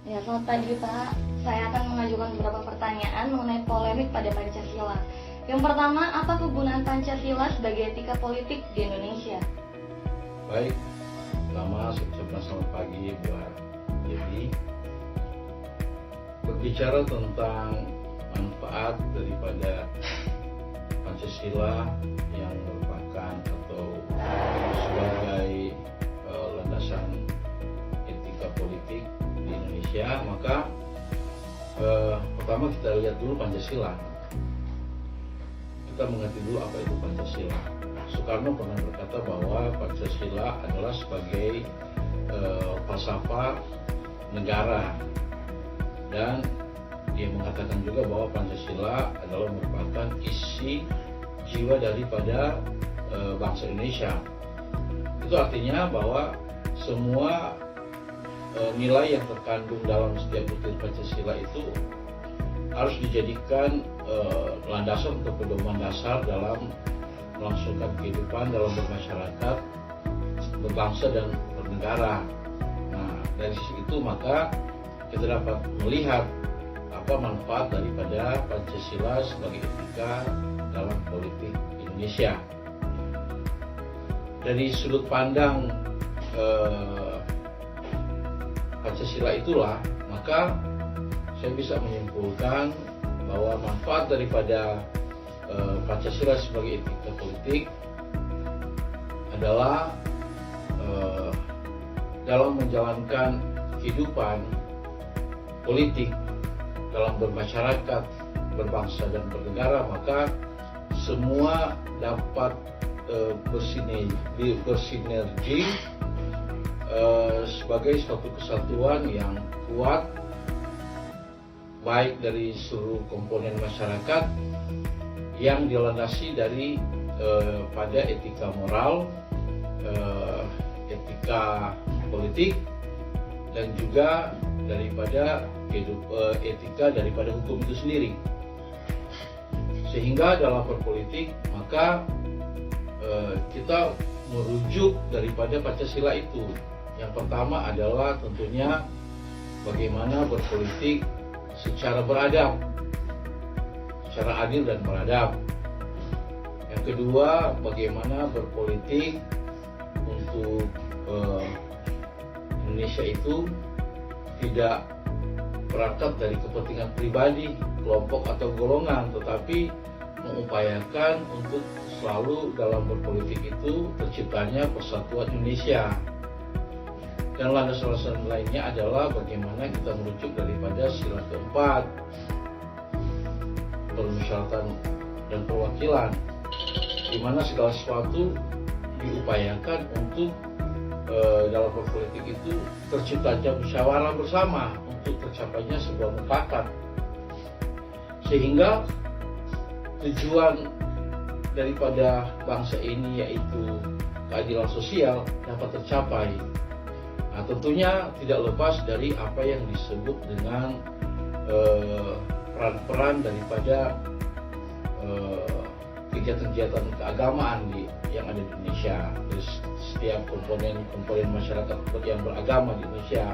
Ya, selamat pagi Pak. Saya akan mengajukan beberapa pertanyaan mengenai polemik pada Pancasila. Yang pertama, apa kegunaan Pancasila sebagai etika politik di Indonesia? Baik, selamat pagi buat jadi berbicara tentang manfaat daripada Pancasila yang merupakan atau sebagai landasan etika politik di Indonesia, maka pertama kita lihat dulu Pancasila. Kita mengerti dulu apa itu Pancasila. Soekarno pernah berkata bahwa Pancasila adalah sebagai falsafah negara, dan dia mengatakan juga bahwa Pancasila adalah merupakan isi jiwa daripada bangsa Indonesia. Itu artinya bahwa semua nilai yang terkandung dalam setiap butir Pancasila itu harus dijadikan landasan atau pedoman dasar dalam melangsungkan kehidupan dalam bermasyarakat, berbangsa dan bernegara. Nah, dari sisi itu maka kita dapat melihat apa manfaat daripada Pancasila sebagai etika dalam politik Indonesia. Dari sudut pandang Pancasila itulah, maka saya bisa menyimpulkan bahwa manfaat daripada Pancasila sebagai etika politik adalah dalam menjalankan kehidupan politik dalam bermasyarakat, berbangsa dan bernegara, maka semua dapat bersinergi sebagai suatu kesatuan yang kuat, baik dari seluruh komponen masyarakat yang dilandasi dari pada etika moral, etika politik, dan juga daripada etika daripada hukum itu sendiri. Sehingga dalam berpolitik maka kita merujuk daripada Pancasila itu. Yang pertama adalah tentunya bagaimana berpolitik secara beradab, secara adil dan beradab. Yang kedua, bagaimana berpolitik untuk Indonesia itu tidak berangkat dari kepentingan pribadi, kelompok atau golongan, tetapi mengupayakan untuk selalu dalam berpolitik itu terciptanya persatuan Indonesia. Dan landasan lainnya adalah bagaimana kita merujuk daripada sila keempat, permusyawaratan dan perwakilan, di mana segala sesuatu diupayakan untuk dalam berpolitik itu terciptanya musyawarah bersama untuk tercapainya sebuah mufakat, sehingga tujuan daripada bangsa ini yaitu keadilan sosial dapat tercapai. Nah, tentunya tidak lepas dari apa yang disebut dengan peran-peran daripada kegiatan-kegiatan keagamaan yang ada di Indonesia. Terus setiap komponen masyarakat yang beragama di Indonesia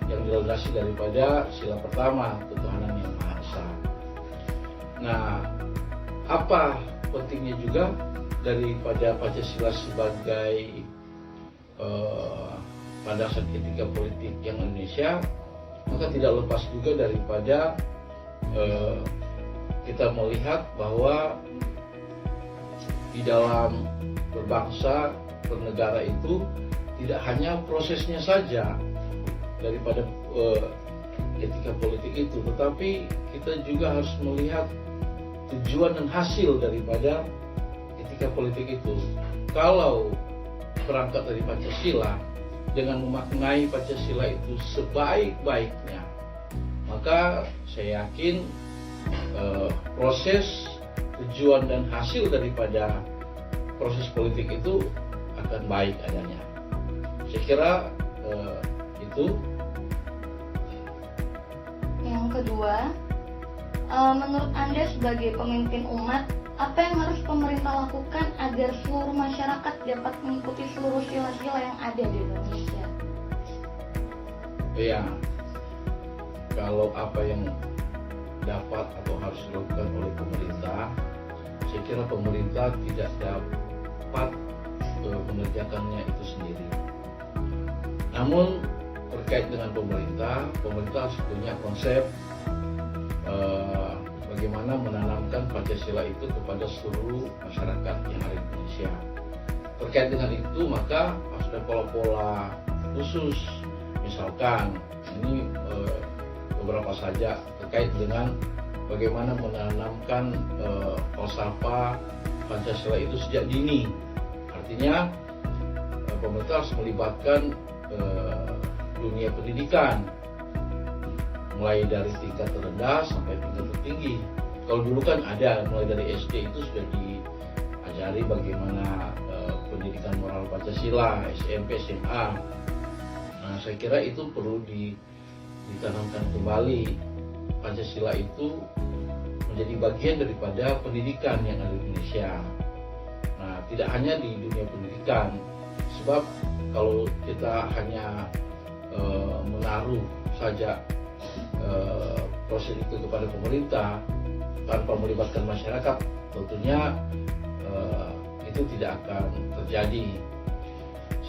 yang dilandasi daripada sila pertama, ketuhanan yang Maha Esa. Nah, apa pentingnya juga daripada Pancasila sebagai landasan etika politik yang Indonesia, maka tidak lepas juga daripada kita melihat bahwa di dalam berbangsa, bernegara itu tidak hanya prosesnya saja daripada etika politik itu, tetapi kita juga harus melihat tujuan dan hasil daripada etika politik itu. Kalau berangkat dari Pancasila dengan memaknai Pancasila itu sebaik-baiknya, maka saya yakin proses, tujuan dan hasil daripada proses politik itu akan baik adanya. Saya kira itu. Yang kedua, menurut Anda sebagai pemimpin umat, apa yang harus pemerintah lakukan agar seluruh masyarakat dapat mengikuti seluruh sila-sila yang ada di Indonesia? Ya, kalau apa yang dapat atau harus dilakukan oleh pemerintah, saya kira pemerintah tidak dapat mengerjakannya itu sendiri. Namun terkait dengan pemerintah harus punya konsep bagaimana menanamkan Pancasila itu kepada seluruh masyarakat yang ada di Indonesia. Terkait dengan itu maka harus ada pola-pola khusus, misalkan ini beberapa saja terkait dengan bagaimana menanamkan falsafah Pancasila itu sejak dini. Artinya pemerintah harus melibatkan dunia pendidikan mulai dari tingkat terendah sampai tingkat tertinggi. Kalau dulu kan ada mulai dari SD itu sudah diajari bagaimana pendidikan moral Pancasila, SMP, SMA. Nah, saya kira itu perlu ditanamkan kembali. Pancasila itu menjadi bagian daripada pendidikan yang ada di Indonesia. Nah, tidak hanya di dunia pendidikan, sebab kalau kita hanya menaruh saja proses itu kepada pemerintah tanpa melibatkan masyarakat, tentunya itu tidak akan terjadi.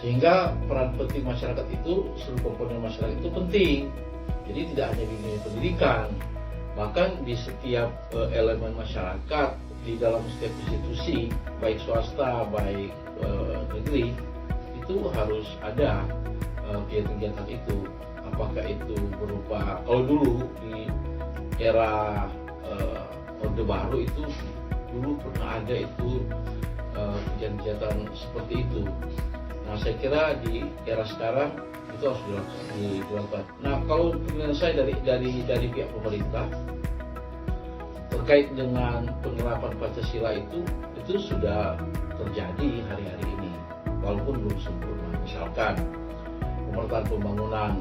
Sehingga peran penting masyarakat itu, seluruh komponen masyarakat itu penting. Jadi tidak hanya di dunia pendidikan, bahkan di setiap elemen masyarakat, di dalam setiap institusi, baik swasta, baik negeri, itu harus ada kegiatan-kegiatan itu. Apakah itu berupa, kalau dulu di era Orde Baru itu dulu pernah ada itu kegiatan-kegiatan seperti itu. Nah, saya kira di era sekarang itu harus dilakukan. Nah, kalau penilaian saya dari pihak pemerintah terkait dengan penerapan Pancasila itu sudah terjadi hari-hari ini, walaupun belum sempurna. Misalkan pemetaan pembangunan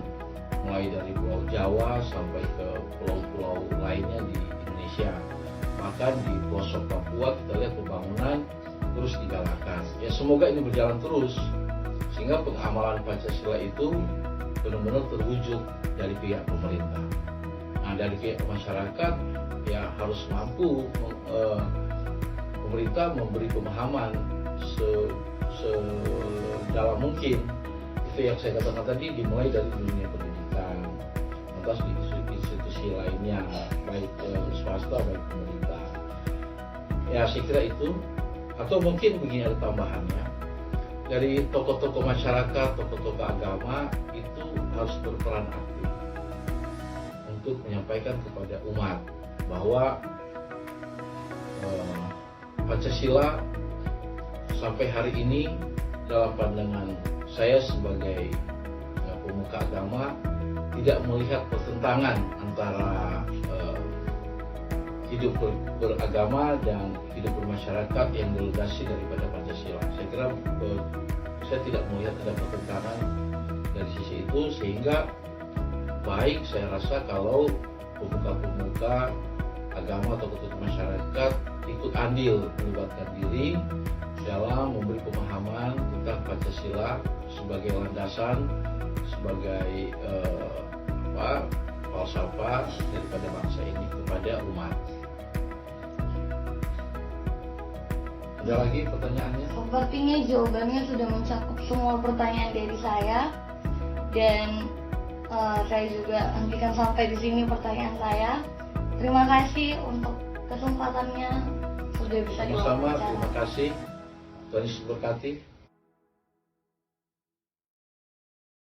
mulai dari Pulau Jawa sampai ke pulau-pulau lainnya di Indonesia. Bahkan di pelosok Papua kita lihat pembangunan terus digalakan. Ya, semoga ini berjalan terus sehingga pengamalan Pancasila itu benar-benar terwujud dari pihak pemerintah. Nah, dari pihak masyarakat ya harus mampu pemerintah memberi pemahaman sedalam mungkin. Itu yang saya katakan tadi, dimulai dari dunia pendidikan, lantas di institusi lainnya, baik swasta baik pemerintah. Ya, saya kira itu. Atau mungkin begini, ada tambahannya, dari tokoh-tokoh masyarakat, tokoh-tokoh agama itu harus berperan aktif untuk menyampaikan kepada umat bahwa Pancasila sampai hari ini dalam pandangan saya sebagai pemuka agama tidak melihat pertentangan antara hidup beragama dan hidup bermasyarakat yang delegasi daripada Pancasila. Saya kira saya tidak melihat ada pertentangan dari sisi itu, sehingga baik saya rasa kalau pemuka-pemuka agama atau tokoh masyarakat ikut andil melibatkan diri dalam memberi pemahaman tentang Pancasila sebagai landasan, sebagai falsafah daripada bangsa ini kepada umat. Ada lagi pertanyaannya? Sepertinya jawabannya sudah mencakup semua pertanyaan dari saya, dan saya juga hentikan sampai di sini pertanyaan saya. Terima kasih untuk kesempatannya, sudah bisa Sama-sama, diwawancara. terima kasih. Tuhan Yesus berkati.